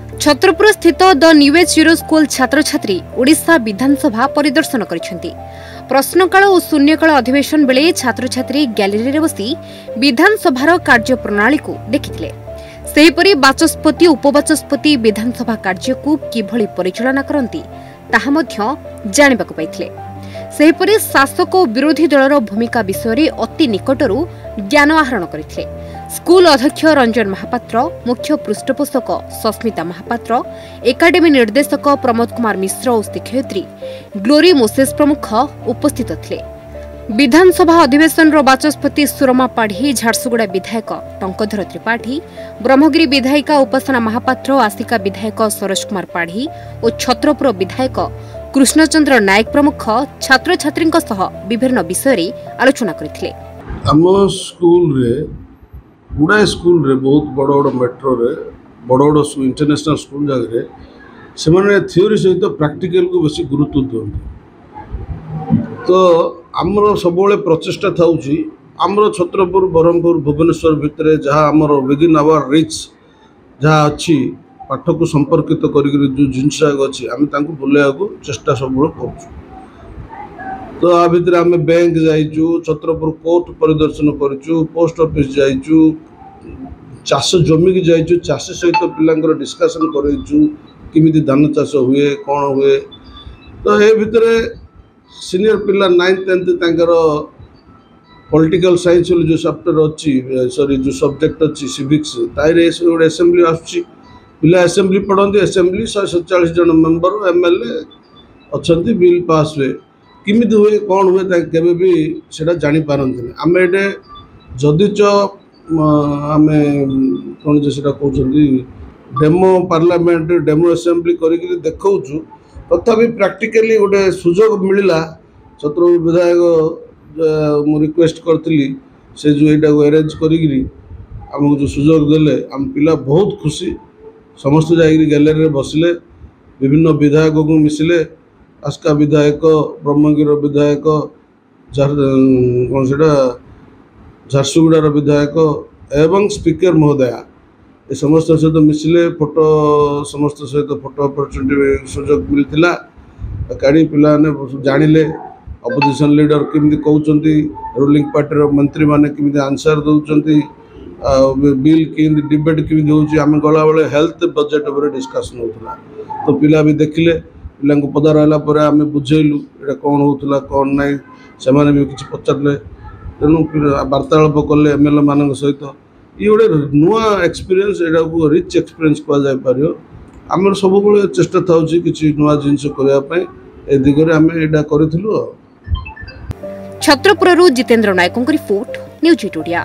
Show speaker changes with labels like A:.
A: छत्रपुर स्थित the new age zero school छात्र छात्री ओडिशा विधानसभा परिदर्शन करिसेंती। प्रश्नकाल और शून्यकाल अधिवेशन बेले छात्र छात्री गैलेरी रे बसी विधानसभार कार्य प्रणाली को देखिथिले। सेहीपरि बाचस्पति उपबाचस्पति विधानसभा कार्य को किभली परिचालना करंती ताहा मध्य जानिबाकु पाइथिले। सेहीपरि शासक और विरोधी दलर भूमिका विषय अति निकटरू ज्ञान आहरण करथिले। स्कूल अध्यक्ष रंजन महापात्र, मुख्य पृष्ठपोषक सस्मिता महापात्र, एकाडेमी निर्देशक प्रमोद कुमार मिश्र और शिक्षयित्री ग्लोरी मोसेस प्रमुख उपस्थित थिले। विधानसभा अधिवेशन बाचस्पति सुरमा पाढ़ी, झारसुगुड़ा विधायक टंकधर त्रिपाठी, ब्रह्मगिरी विधायिका उपासना महापात्र, आसिका विधायक सरोज कुमार पाढ़ी और छत्रपुर विधायक कृष्णचंद्र नायक प्रमुख छात्र छात्री विभिन्न विषय आलोचना करथिले।
B: गुड़ाए स्कूल रे बहुत बड़ बड़ मेट्रो रे बड़ बड़ इंटरनेशनल स्कूल जगह से मैंने थ्योरी सहित प्रैक्टिकल को बेसी गुरुत्व दिखते। तो आमर सब प्रचेषा था आमर छत्रपुर ब्रह्मपुर भुवनेश्वर भितर जहाँ आमर विदिन आवर रिच जहाँ अच्छी पाठ को संपर्कित कर जो जिनस अच्छी आम बुलाया चेष्टा सब कर। तो आ भितर आम बैंक जाइचु, छत्रपुर कोर्ट परिदर्शन करूँ, पोस्ट ऑफिस जाइचु, चाष जमी की जाइचु, चाषी सहित पिलांकर डिस्कशन करूँ किमिति धान चाष हुए कौन हुए। तो ये भितर सीनियर पिला 9th 10th पॉलिटिकल साइंस जो चैप्टर अच्छी सॉरी जो सब्जेक्ट अच्छी सिविक्स ताइरे गोटे असेंबली आसुची पिला असेंबली पढ़ती। असेंबली 147 जन मेंबर एमएलए अच्छा बिल पास हुए किमिति हुए कौन हुए केवे भी सेटा जानी पारंती। आम ये जदिच आम कौन जे सेटा कहते डेमो पार्लियामेंट डेमो असेंबली करके देखु तथापि प्रैक्टिकली गोटे सुजोग मिलला। छत्रपुर विधायक मु रिक्वेस्ट करती से जो यहाँ को अरेंज करमको जो सुजोग देले आम पिला बहुत खुशी। समस्त जा गैलेरी रे बसिले, विभिन्न विधायक को मिसिले, आस्का विधायक, ब्रह्मगिर विधायक, कौन से झारसुगुड़ार विधायक एवं स्पीकर महोदया ये समस्त सहित मिसिले। फोटो समस्त सहित फोटो अपॉर्चुनिटी सुजोग मिलता काढ़ी पिला जानिले अपोजिशन लीडर किमिति कहउचंती, रूलिंग पार्टी मंत्री माने किमिति आंसर दउचंती, बिल किमिति डिबेट किमिति होउची। आम गला बेले हेल्थ बजेट उपर डिस्कशन होतला तो पिला भी देखिले। पिला पदार है पर आम बुझेलु ये कौन होता कौन ना से भी किसी पचारे तेणु वार्तालाप कले एमएलए मान सहित ये गोटे नुआ एक्सपीरियंस यहाँ रिच एक्सपीरियंस कहुपर। आम सब चेष्टा था कि नुआ जिनस करने दिगरे आम यहाँ करूँ।
A: छत्रपुर जितेंद्र नायकों रिपोर्ट, न्यूज 8 ओडिया।